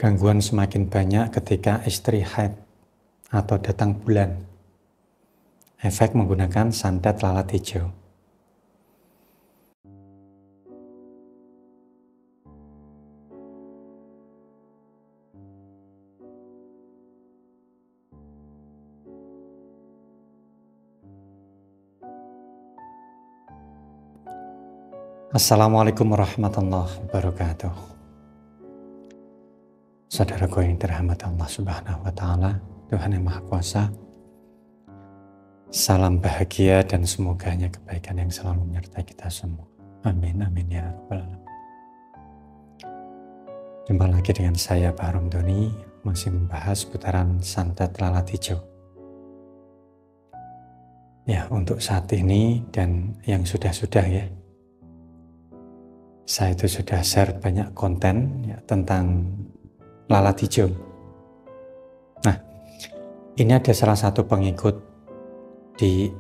Gangguan semakin banyak ketika istri haid atau datang bulan. Efek menggunakan santet lalat hijau. Assalamualaikum warahmatullahi wabarakatuh. Saudaraku yang dirahmati Allah Subhanahu wa Ta'ala, Tuhan yang Maha Kuasa, salam bahagia dan semoga hanya kebaikan yang selalu menyertai kita semua. Amin, amin ya rabbal alamin. Jumpa lagi dengan saya, Pak Romdoni, masih membahas putaran santet lalat hijau. Ya, untuk saat ini dan yang sudah-sudah ya, saya itu sudah share banyak konten ya, tentang lalat hijau. Nah, ini ada salah satu pengikut di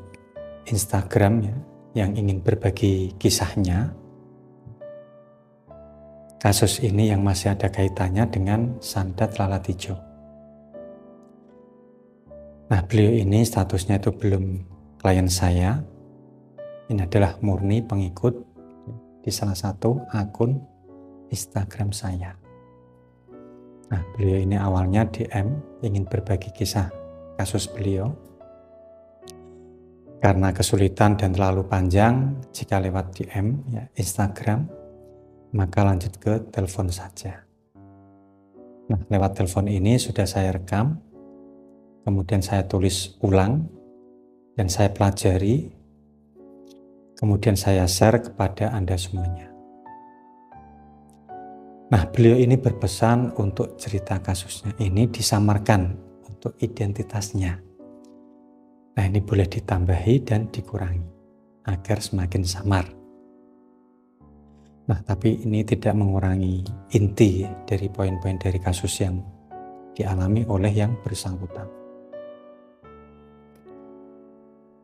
Instagram ya, yang ingin berbagi kisahnya. Kasus ini yang masih ada kaitannya dengan santet lalat hijau. Nah, beliau ini statusnya itu belum klien saya. Ini adalah murni pengikut di salah satu akun Instagram saya. Nah, beliau ini awalnya DM ingin berbagi kisah kasus beliau. Karena kesulitan dan terlalu panjang jika lewat DM ya, Instagram, maka lanjut ke telepon saja. Nah, lewat telepon ini sudah saya rekam, kemudian saya tulis ulang dan saya pelajari. Kemudian saya share kepada Anda semuanya. Nah, beliau ini berpesan untuk cerita kasusnya ini disamarkan untuk identitasnya. Nah, ini boleh ditambahi dan dikurangi agar semakin samar. Nah, tapi ini tidak mengurangi inti dari poin-poin dari kasus yang dialami oleh yang bersangkutan.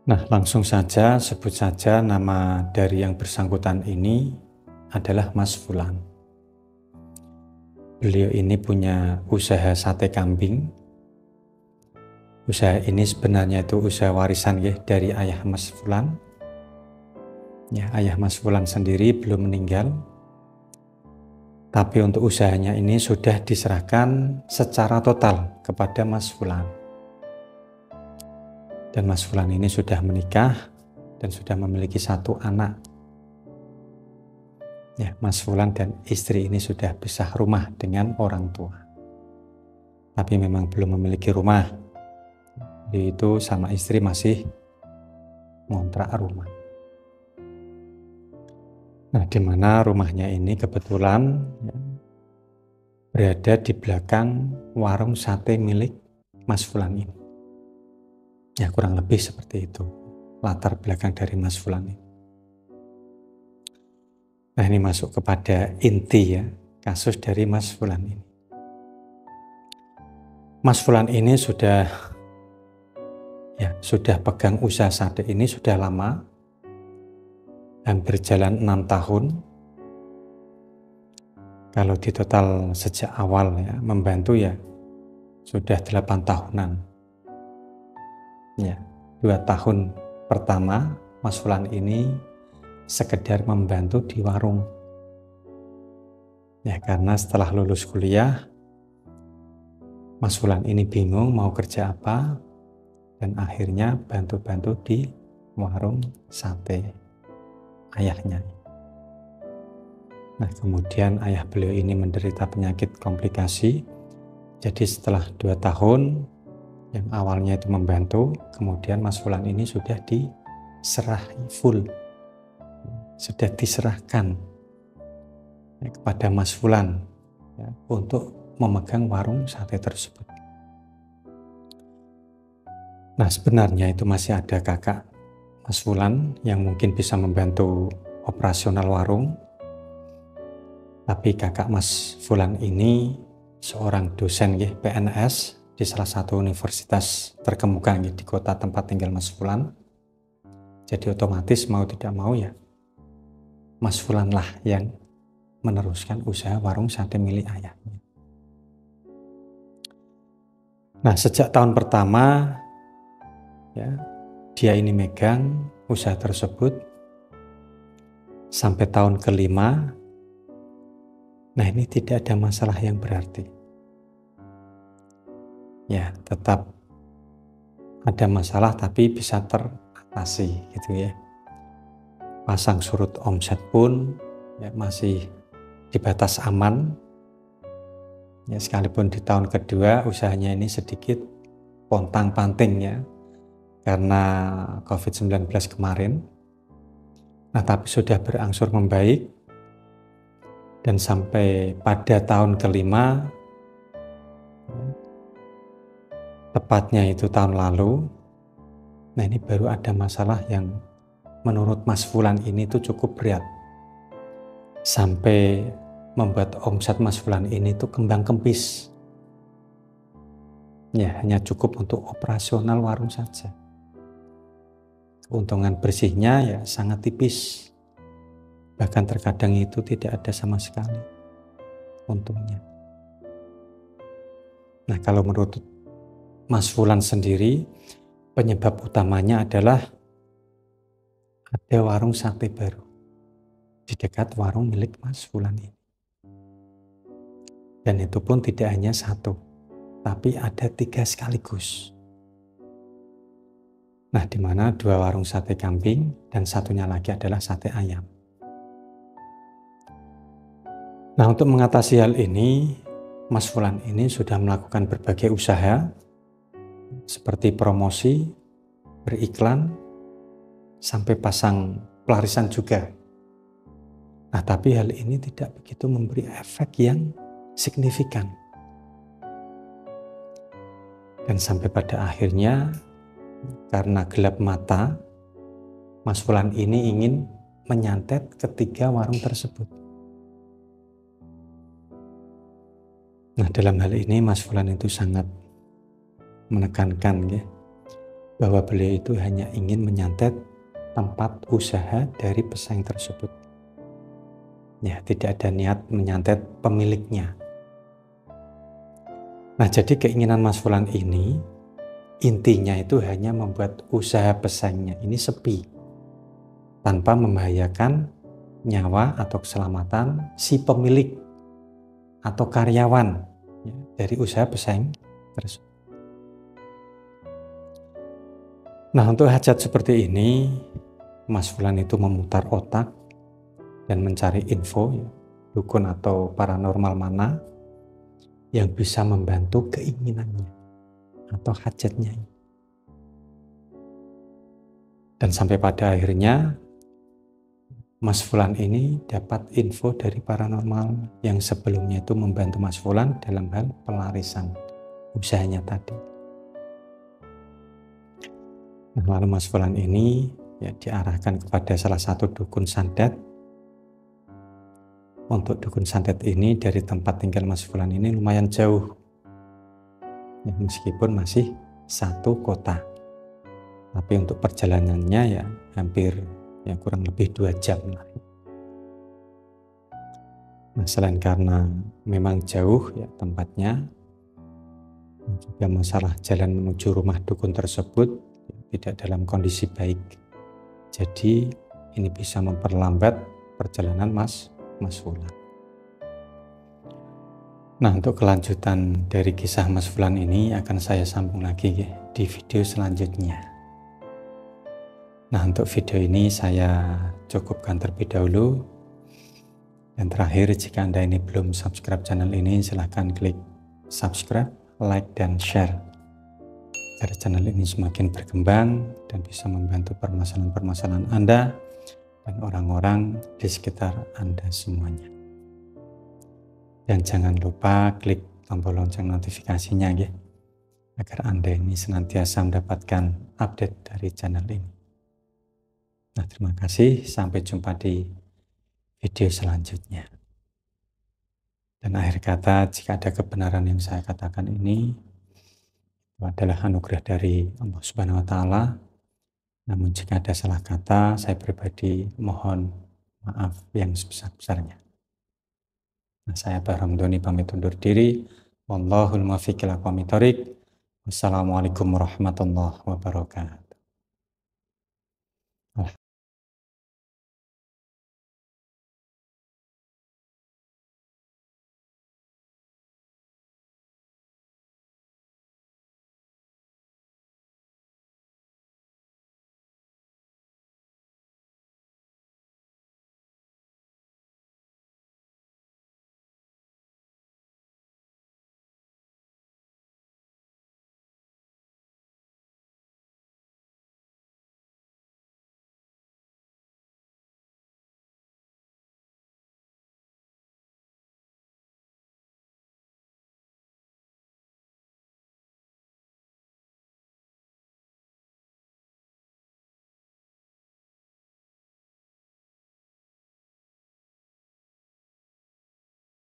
Nah, langsung saja sebut saja nama dari yang bersangkutan ini adalah Mas Fulan. Beliau ini punya usaha sate kambing. Usaha ini sebenarnya itu usaha warisan ya dari ayah Mas Fulan. Ya, ayah Mas Fulan sendiri belum meninggal. Tapi untuk usahanya ini sudah diserahkan secara total kepada Mas Fulan. Dan Mas Fulan ini sudah menikah dan sudah memiliki satu anak. Ya, Mas Fulan dan istri ini sudah pisah rumah dengan orang tua. Tapi memang belum memiliki rumah. Jadi itu sama istri masih ngontrak rumah. Nah, di mana rumahnya ini kebetulan ya, berada di belakang warung sate milik Mas Fulan ini. Ya, kurang lebih seperti itu latar belakang dari Mas Fulan ini. Nah, ini masuk kepada inti ya kasus dari Mas Fulan ini. Mas Fulan ini sudah pegang usaha sate ini sudah lama, hampir jalan 6 tahun. Kalau di total sejak awal ya membantu ya sudah 8 tahunan. Ya, 2 tahun pertama Mas Fulan ini sekedar membantu di warung. Ya, karena setelah lulus kuliah, Mas Fulan ini bingung mau kerja apa dan akhirnya bantu-bantu di warung sate ayahnya. Nah, kemudian ayah beliau ini menderita penyakit komplikasi. Jadi setelah 2 tahun yang awalnya itu membantu, kemudian Mas Fulan ini sudah diserah full, sudah diserahkan ya, kepada Mas Fulan ya, untuk memegang warung sate tersebut. Nah, sebenarnya itu masih ada kakak Mas Fulan yang mungkin bisa membantu operasional warung, tapi kakak Mas Fulan ini seorang dosen ya, PNS di salah satu universitas terkemuka di kota tempat tinggal Mas Fulan. Jadi otomatis mau tidak mau ya Mas Fulan lah yang meneruskan usaha warung sate milik ayahnya. Nah, sejak tahun pertama ya, dia ini megang usaha tersebut sampai tahun kelima. Nah, ini tidak ada masalah yang berarti. Ya, tetap ada masalah tapi bisa teratasi gitu ya. Pasang surut omset pun ya, masih di batas aman. Ya, sekalipun di tahun kedua usahanya ini sedikit pontang-panting ya karena COVID-19 kemarin. Nah, tapi sudah berangsur membaik dan sampai pada tahun kelima, tepatnya itu tahun lalu, nah ini baru ada masalah yang menurut Mas Fulan ini tuh cukup berat. Sampai membuat omset Mas Fulan ini tuh kembang kempis. Ya, hanya cukup untuk operasional warung saja. Keuntungan bersihnya ya sangat tipis. Bahkan terkadang itu tidak ada sama sekali untungnya. Nah, kalau menurut Mas Fulan sendiri, penyebab utamanya adalah ada warung sate baru di dekat warung milik Mas Fulan ini. Dan itu pun tidak hanya satu, tapi ada 3 sekaligus. Nah, di mana 2 warung sate kambing dan satunya lagi adalah sate ayam. Nah, untuk mengatasi hal ini, Mas Fulan ini sudah melakukan berbagai usaha seperti promosi, beriklan, sampai pasang pelarisan juga. Nah, tapi hal ini tidak begitu memberi efek yang signifikan. Dan sampai pada akhirnya, karena gelap mata, Mas Fulan ini ingin menyantet ketiga warung tersebut. Nah, dalam hal ini Mas Fulan itu sangat menekankan ya, bahwa beliau itu hanya ingin menyantet tempat usaha dari pesaing tersebut. Ya, tidak ada niat menyantet pemiliknya. Nah, jadi keinginan Mas Fulan ini intinya itu hanya membuat usaha pesaingnya ini sepi tanpa membahayakan nyawa atau keselamatan si pemilik atau karyawan ya, dari usaha pesaing tersebut. Nah, untuk hajat seperti ini, Mas Fulan itu memutar otak dan mencari info ya, dukun atau paranormal mana yang bisa membantu keinginannya atau hajatnya. Dan sampai pada akhirnya Mas Fulan ini dapat info dari paranormal yang sebelumnya itu membantu Mas Fulan dalam hal pelarisan usahanya tadi. Nah, lalu Mas Fulan ini ya diarahkan kepada salah satu dukun santet. Untuk dukun santet ini dari tempat tinggal Mas Fulan ini lumayan jauh. Ya, meskipun masih satu kota. Tapi untuk perjalanannya ya hampir ya kurang lebih 2 jam lah. Nah, selain karena memang jauh ya tempatnya, juga masalah jalan menuju rumah dukun tersebut ya, tidak dalam kondisi baik. Jadi ini bisa memperlambat perjalanan Mas Fulan. Nah, untuk kelanjutan dari kisah Mas Fulan ini akan saya sambung lagi ya, di video selanjutnya. Nah, untuk video ini saya cukupkan terlebih dahulu. Dan terakhir, jika Anda ini belum subscribe channel ini, silahkan klik subscribe, like, dan share. Agar channel ini semakin berkembang dan bisa membantu permasalahan-permasalahan Anda dan orang-orang di sekitar Anda semuanya. Dan jangan lupa klik tombol lonceng notifikasinya ya, agar Anda ini senantiasa mendapatkan update dari channel ini. Nah, terima kasih. Sampai jumpa di video selanjutnya. Dan akhir kata, jika ada kebenaran yang saya katakan ini, itu adalah anugerah dari Allah Subhanahu wa Ta'ala. Namun jika ada salah kata, saya pribadi mohon maaf yang sebesar-besarnya. Nah, saya Bahram Doni pamit undur diri. Wallahul muwaffiq ila aqwamit thoriq. Wassalamualaikum warahmatullahi wabarakatuh.